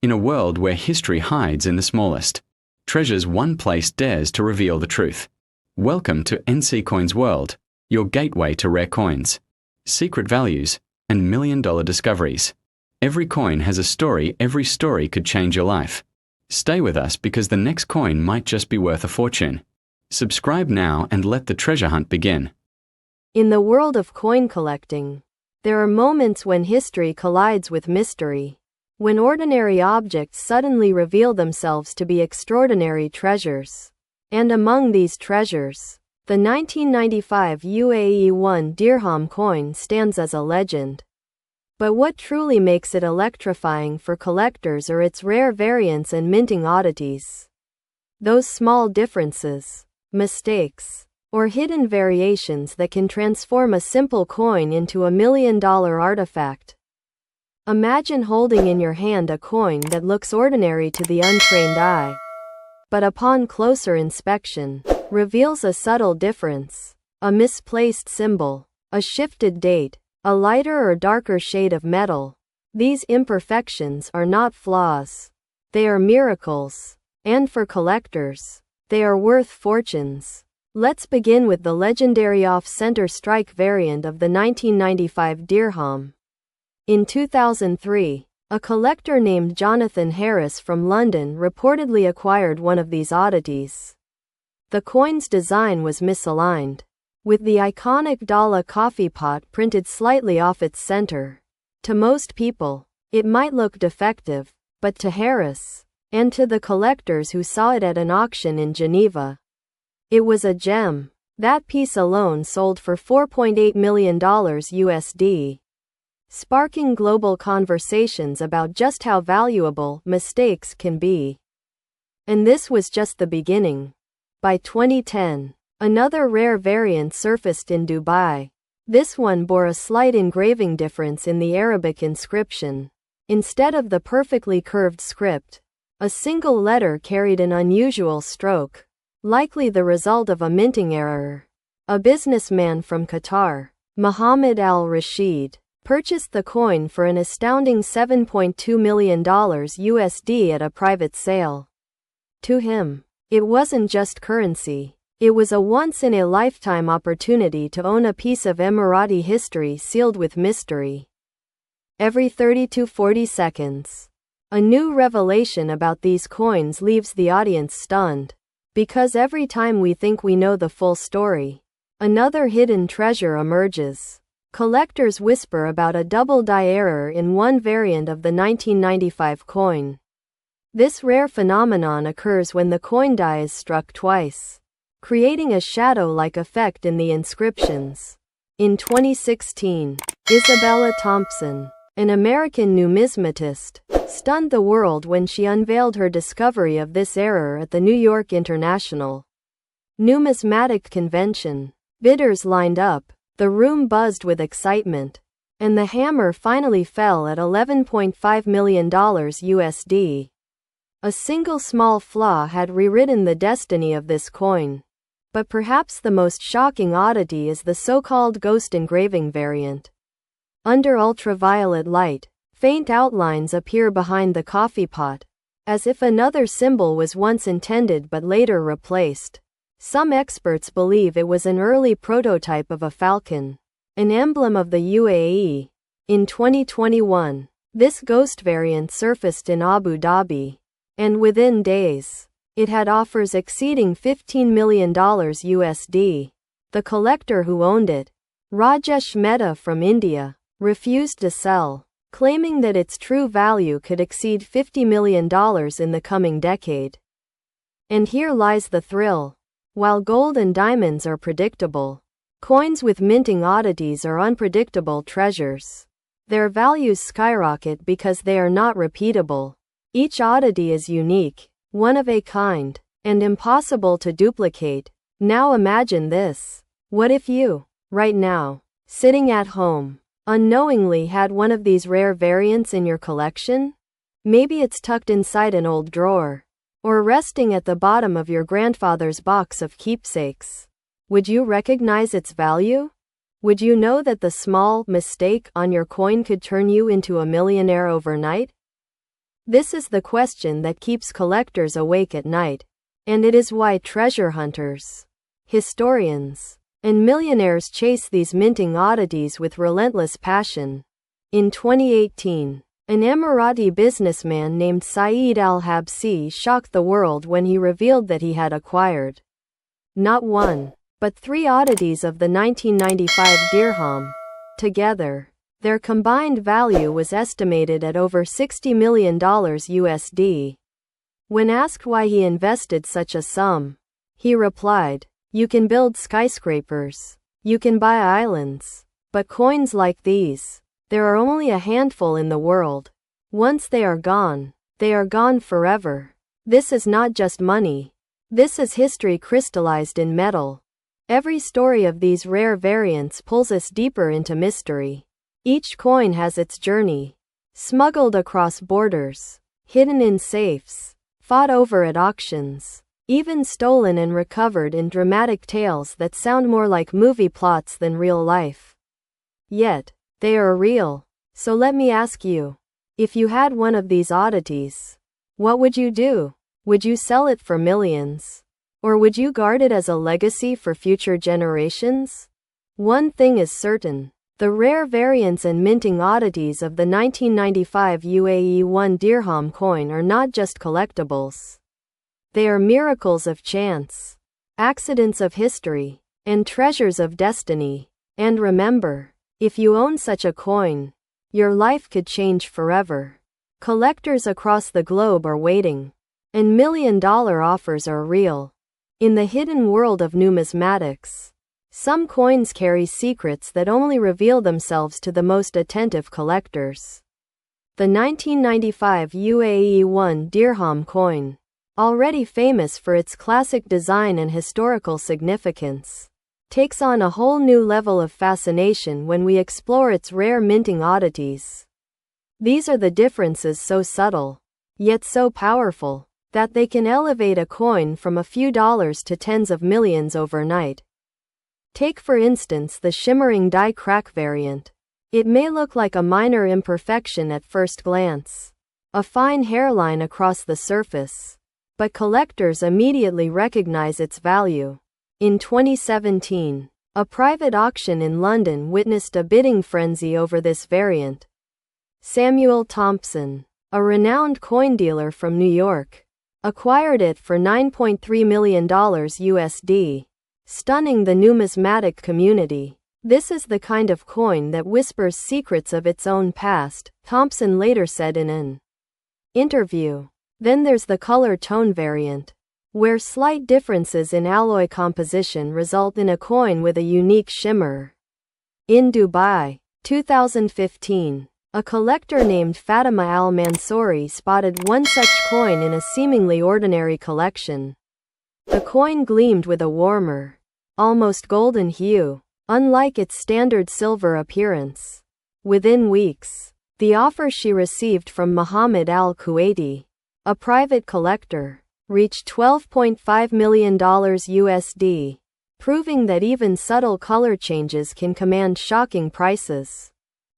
In a world where history hides in the smallest, treasure's one place dares to reveal the truth. Welcome to NC Coins World, your gateway to rare coins, secret values, and million-dollar discoveries. Every coin has a story. Every story could change your life. Stay with us because the next coin might just be worth a fortune. Subscribe now and let the treasure hunt begin. In the world of coin collecting, there are moments when history collides with mystery, when ordinary objects suddenly reveal themselves to be extraordinary treasures. And among these treasures, the 1995 UAE 1 Dirham coin stands as a legend. But what truly makes it electrifying for collectors are its rare variants and minting oddities. Those small differences, mistakes, or hidden variations that can transform a simple coin into a million-dollar artifact. Imagine holding in your hand a coin that looks ordinary to the untrained eye, but upon closer inspection, reveals a subtle difference, a misplaced symbol, a shifted date, a lighter or darker shade of metal. These imperfections are not flaws. They are miracles. And for collectors, they are worth fortunes. Let's begin with the legendary off-center strike variant of the 1995 Dirham. In 2003, a collector named Jonathan Harris from London reportedly acquired one of these oddities. The coin's design was misaligned, with the iconic Dallah coffee pot printed slightly off its center. To most people, it might look defective, but to Harris, and to the collectors who saw it at an auction in Geneva, it was a gem. That piece alone sold for $4.8 million USD, sparking global conversations about just how valuable mistakes can be. And this was just the beginning. By 2010, another rare variant surfaced in Dubai. This one bore a slight engraving difference in the Arabic inscription. Instead of the perfectly curved script, a single letter carried an unusual stroke, likely the result of a minting error. A businessman from Qatar, Mohammed Al-Rashid, purchased the coin for an astounding $7.2 million USD at a private sale. To him, it wasn't just currency. It was a once-in-a-lifetime opportunity to own a piece of Emirati history sealed with mystery. Every 30 to 40 seconds, a new revelation about these coins leaves the audience stunned. Because every time we think we know the full story, another hidden treasure emerges. Collectors whisper about a double die error in one variant of the 1995 coin. This rare phenomenon occurs when the coin die is struck twice, creating a shadow-like effect in the inscriptions. In 2016, Isabella Thompson, an American numismatist, stunned the world when she unveiled her discovery of this error at the New York International Numismatic Convention. Bidders lined up, the room buzzed with excitement, and the hammer finally fell at $11.5 million USD. A single small flaw had rewritten the destiny of this coin. But perhaps the most shocking oddity is the so-called ghost engraving variant. Under ultraviolet light, faint outlines appear behind the coffee pot, as if another symbol was once intended but later replaced. Some experts believe it was an early prototype of a falcon, an emblem of the UAE. In 2021, this ghost variant surfaced in Abu Dhabi, and within days, it had offers exceeding $15 million USD. The collector who owned it, Rajesh Mehta from India, refused to sell, claiming that its true value could exceed $50 million in the coming decade. And here lies the thrill. While gold and diamonds are predictable, coins with minting oddities are unpredictable treasures. Their values skyrocket because they are not repeatable. Each oddity is unique, one of a kind, and impossible to duplicate. Now imagine this. What if you, right now, sitting at home, unknowingly had one of these rare variants in your collection? Maybe it's tucked inside an old drawer, or resting at the bottom of your grandfather's box of keepsakes. Would you recognize its value? Would you know that the small mistake on your coin could turn you into a millionaire overnight? This is the question that keeps collectors awake at night. And it is why treasure hunters, historians, and millionaires chase these minting oddities with relentless passion. In 2018, an Emirati businessman named Saeed Al-Habsi shocked the world when he revealed that he had acquired not one, but 3 oddities of the 1995 dirham. Together, their combined value was estimated at over $60 million USD. When asked why he invested such a sum, he replied, "You can build skyscrapers, you can buy islands, but coins like these, there are only a handful in the world. Once they are gone forever. This is not just money. This is history crystallized in metal." Every story of these rare variants pulls us deeper into mystery. Each coin has its journey. Smuggled across borders, hidden in safes, fought over at auctions, even stolen and recovered in dramatic tales that sound more like movie plots than real life. Yet, they are real. So let me ask you, if you had one of these oddities, what would you do? Would you sell it for millions? Or would you guard it as a legacy for future generations? One thing is certain. The rare variants and minting oddities of the 1995 UAE 1 dirham coin are not just collectibles. They are miracles of chance, accidents of history, and treasures of destiny. And remember, if you own such a coin, your life could change forever. Collectors across the globe are waiting, and million-dollar offers are real. In the hidden world of numismatics, some coins carry secrets that only reveal themselves to the most attentive collectors. The 1995 UAE 1 dirham coin, already famous for its classic design and historical significance, takes on a whole new level of fascination when we explore its rare minting oddities. These are the differences so subtle, yet so powerful, that they can elevate a coin from a few dollars to tens of millions overnight. Take for instance the shimmering die crack variant. It may look like a minor imperfection at first glance, a fine hairline across the surface, but collectors immediately recognize its value. In 2017, a private auction in London witnessed a bidding frenzy over this variant. Samuel Thompson, a renowned coin dealer from New York, acquired it for $9.3 million USD, stunning the numismatic community. "This is the kind of coin that whispers secrets of its own past," Thompson later said in an interview. Then there's the color tone variant, where slight differences in alloy composition result in a coin with a unique shimmer. In Dubai, 2015, a collector named Fatima Al-Mansouri spotted one such coin in a seemingly ordinary collection. The coin gleamed with a warmer, almost golden hue, unlike its standard silver appearance. Within weeks, the offer she received from Mohammed Al-Kuwaiti, a private collector, reached $12.5 million USD, proving that even subtle color changes can command shocking prices.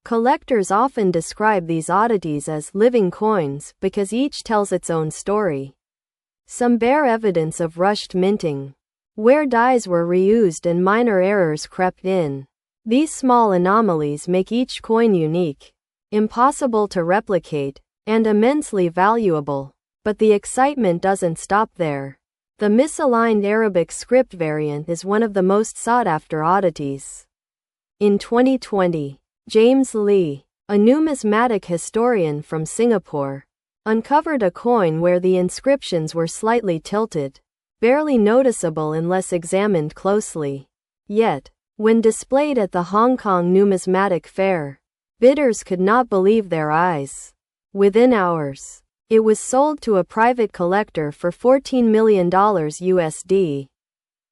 Collectors often describe these oddities as living coins because each tells its own story. Some bear evidence of rushed minting, where dies were reused and minor errors crept in. These small anomalies make each coin unique, impossible to replicate, and immensely valuable. But the excitement doesn't stop there. The misaligned Arabic script variant is one of the most sought-after oddities. In 2020, James Lee, a numismatic historian from Singapore, uncovered a coin where the inscriptions were slightly tilted, barely noticeable unless examined closely. Yet, when displayed at the Hong Kong Numismatic Fair, bidders could not believe their eyes. Within hours, it was sold to a private collector for $14 million USD.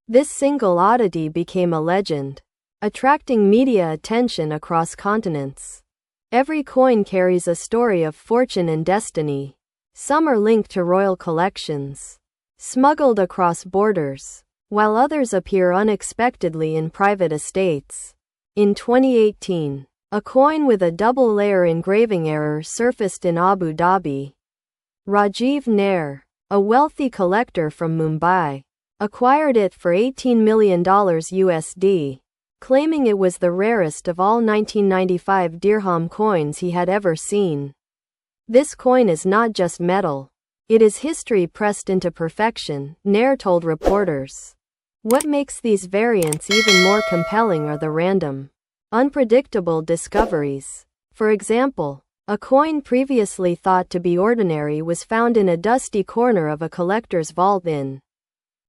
This single oddity became a legend, attracting media attention across continents. Every coin carries a story of fortune and destiny. Some are linked to royal collections, smuggled across borders, while others appear unexpectedly in private estates. In 2018, a coin with a double-layer engraving error surfaced in Abu Dhabi. Rajiv Nair, a wealthy collector from Mumbai, acquired it for $18 million USD, claiming it was the rarest of all 1995 dirham coins he had ever seen. This coin is not just metal. It is history pressed into perfection, Nair told reporters. What makes these variants even more compelling are the random, unpredictable discoveries. For example, a coin previously thought to be ordinary was found in a dusty corner of a collector's vault in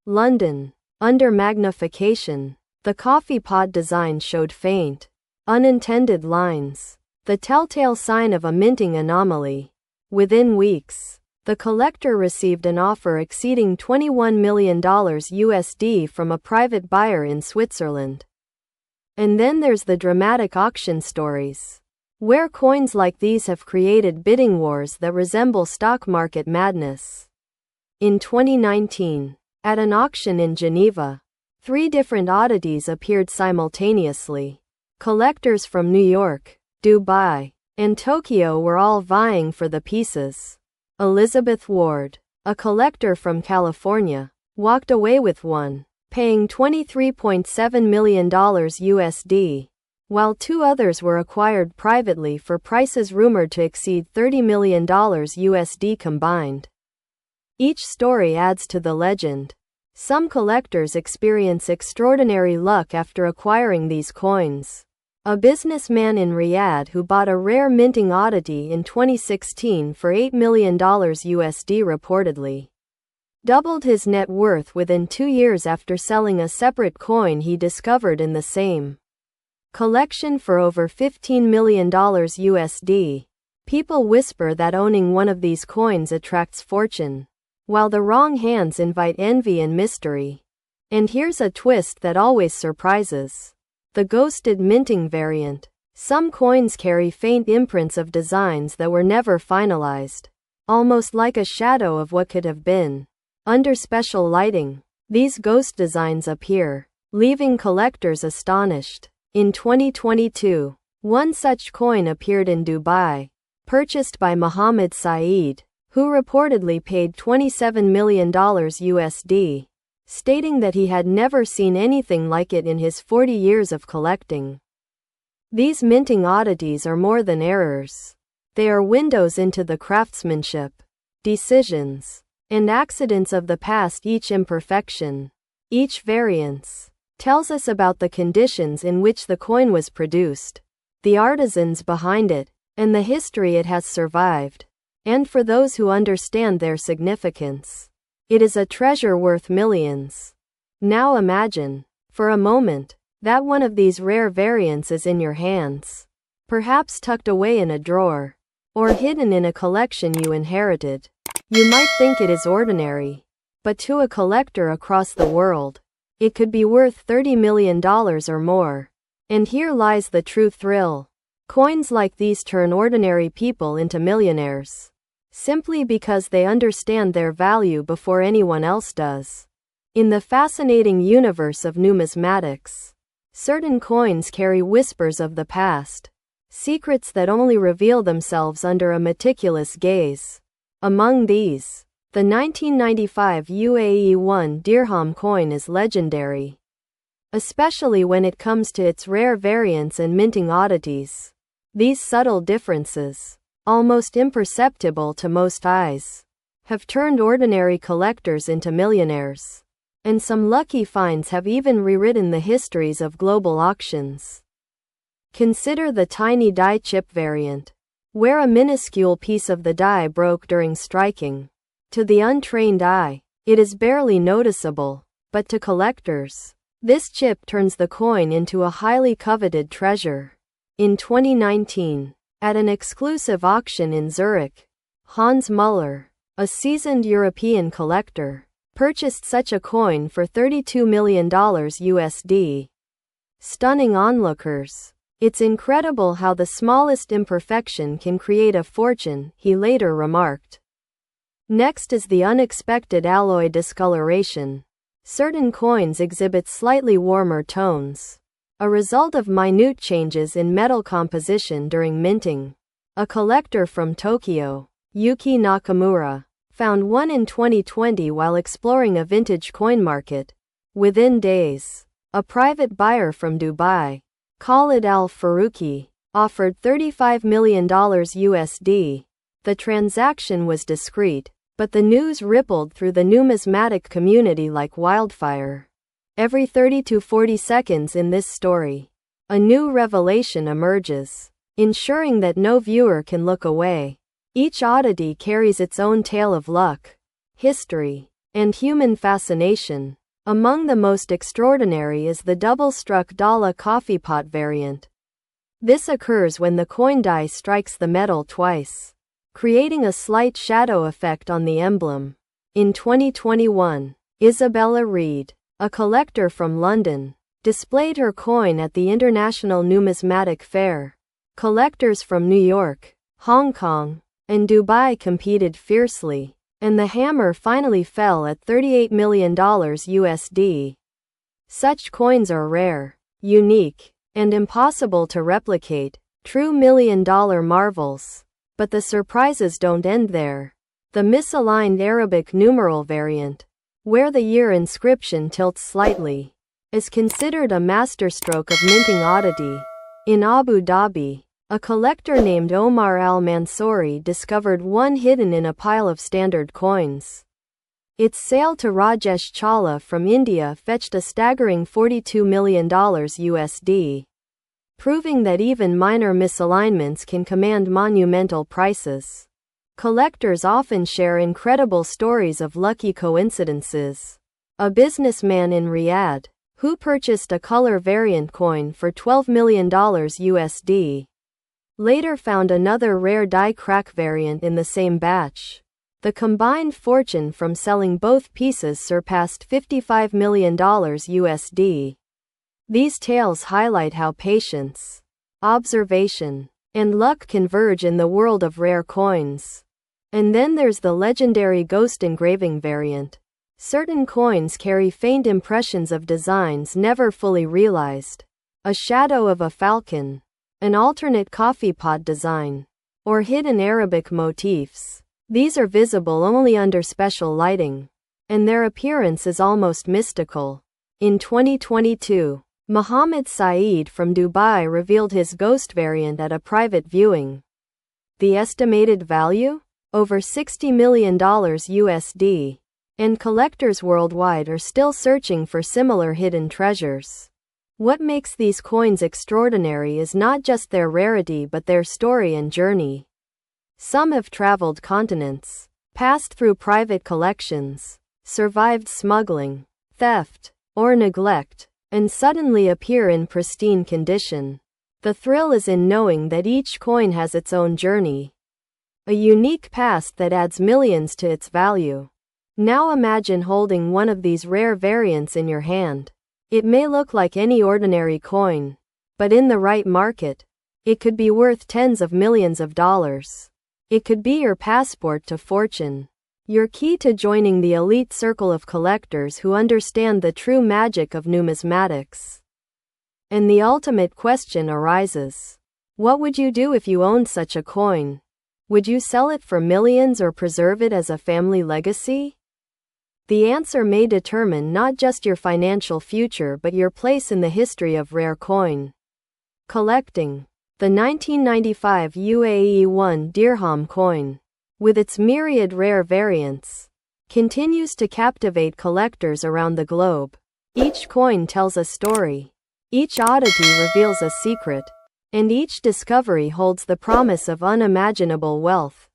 London. Under magnification, the coffee pot design showed faint, unintended lines, the telltale sign of a minting anomaly. Within weeks, the collector received an offer exceeding $21 million USD from a private buyer in Switzerland. And then there's the dramatic auction stories, where coins like these have created bidding wars that resemble stock market madness. In 2019, at an auction in Geneva, 3 different oddities appeared simultaneously. Collectors from New York, Dubai, and Tokyo were all vying for the pieces. Elizabeth Ward, a collector from California, walked away with one, paying $23.7 million USD, while 2 others were acquired privately for prices rumored to exceed $30 million USD combined. Each story adds to the legend. Some collectors experience extraordinary luck after acquiring these coins. A businessman in Riyadh who bought a rare minting oddity in 2016 for $8 million USD reportedly doubled his net worth within 2 years after selling a separate coin he discovered in the same collection for over $15 million USD. People whisper that owning one of these coins attracts fortune, while the wrong hands invite envy and mystery. And here's a twist that always surprises. The ghosted minting variant. Some coins carry faint imprints of designs that were never finalized, almost like a shadow of what could have been. Under special lighting, these ghost designs appear, leaving collectors astonished. In 2022, one such coin appeared in Dubai, purchased by Mohammed Saeed, who reportedly paid $27 million USD. Stating that he had never seen anything like it in his 40 years of collecting. These minting oddities are more than errors. They are windows into the craftsmanship, decisions, and accidents of the past. Each imperfection, each variance, tells us about the conditions in which the coin was produced, the artisans behind it, and the history it has survived. And for those who understand their significance, it is a treasure worth millions. Now imagine, for a moment, that one of these rare variants is in your hands, perhaps tucked away in a drawer, or hidden in a collection you inherited. You might think it is ordinary, but to a collector across the world, it could be worth $30 million or more. And here lies the true thrill. Coins like these turn ordinary people into millionaires, simply because they understand their value before anyone else does. In the fascinating universe of numismatics, certain coins carry whispers of the past, secrets that only reveal themselves under a meticulous gaze. Among these, the 1995 UAE 1 dirham coin is legendary, especially when it comes to its rare variants and minting oddities. These subtle differences, almost imperceptible to most eyes, have turned ordinary collectors into millionaires. And some lucky finds have even rewritten the histories of global auctions. Consider the tiny die chip variant, where a minuscule piece of the die broke during striking. To the untrained eye, it is barely noticeable, but to collectors, this chip turns the coin into a highly coveted treasure. In 2019, at an exclusive auction in Zurich, Hans Müller, a seasoned European collector, purchased such a coin for $32 million USD. Stunning onlookers. It's incredible how the smallest imperfection can create a fortune, he later remarked. Next is the unexpected alloy discoloration. Certain coins exhibit slightly warmer tones, a result of minute changes in metal composition during minting. A collector from Tokyo, Yuki Nakamura, found one in 2020 while exploring a vintage coin market. Within days, a private buyer from Dubai, Khalid Al-Farouki, offered $35 million USD. The transaction was discreet, but the news rippled through the numismatic community like wildfire. Every 30 to 40 seconds in this story, a new revelation emerges, ensuring that no viewer can look away. Each oddity carries its own tale of luck, history, and human fascination. Among the most extraordinary is the double-struck Dallah coffee pot variant. This occurs when the coin die strikes the metal twice, creating a slight shadow effect on the emblem. In 2021, Isabella Reed, a collector from London, displayed her coin at the International Numismatic Fair. Collectors from New York, Hong Kong, and Dubai competed fiercely, and the hammer finally fell at $38 million USD. Such coins are rare, unique, and impossible to replicate, true million-dollar marvels. But the surprises don't end there. The misaligned Arabic numeral variant, where the year inscription tilts slightly, is considered a masterstroke of minting oddity. In Abu Dhabi, a collector named Omar Al-Mansouri discovered one hidden in a pile of standard coins. Its sale to Rajesh Chawla from India fetched a staggering $42 million USD, proving that even minor misalignments can command monumental prices. Collectors often share incredible stories of lucky coincidences. A businessman in Riyadh, who purchased a color variant coin for $12 million USD, later found another rare die crack variant in the same batch. The combined fortune from selling both pieces surpassed $55 million USD. These tales highlight how patience, observation, and luck converge in the world of rare coins. And then there's the legendary ghost engraving variant. Certain coins carry faint impressions of designs never fully realized. A shadow of a falcon, an alternate coffee pot design, or hidden Arabic motifs. These are visible only under special lighting, and their appearance is almost mystical. In 2022, Mohammed Saeed from Dubai revealed his ghost variant at a private viewing. The estimated value? Over $60 million USD. And collectors worldwide are still searching for similar hidden treasures. What makes these coins extraordinary is not just their rarity but their story and journey. Some have traveled continents, passed through private collections, survived smuggling, theft, or neglect, and suddenly appear in pristine condition. The thrill is in knowing that each coin has its own journey, a unique past that adds millions to its value. Now imagine holding one of these rare variants in your hand. It may look like any ordinary coin, but in the right market, it could be worth tens of millions of dollars. It could be your passport to fortune, your key to joining the elite circle of collectors who understand the true magic of numismatics. And the ultimate question arises: what would you do if you owned such a coin? Would you sell it for millions or preserve it as a family legacy? The answer may determine not just your financial future but your place in the history of rare coin collecting. The 1995 UAE 1 Dirham coin, with its myriad rare variants, continues to captivate collectors around the globe. Each coin tells a story, each oddity reveals a secret, and each discovery holds the promise of unimaginable wealth.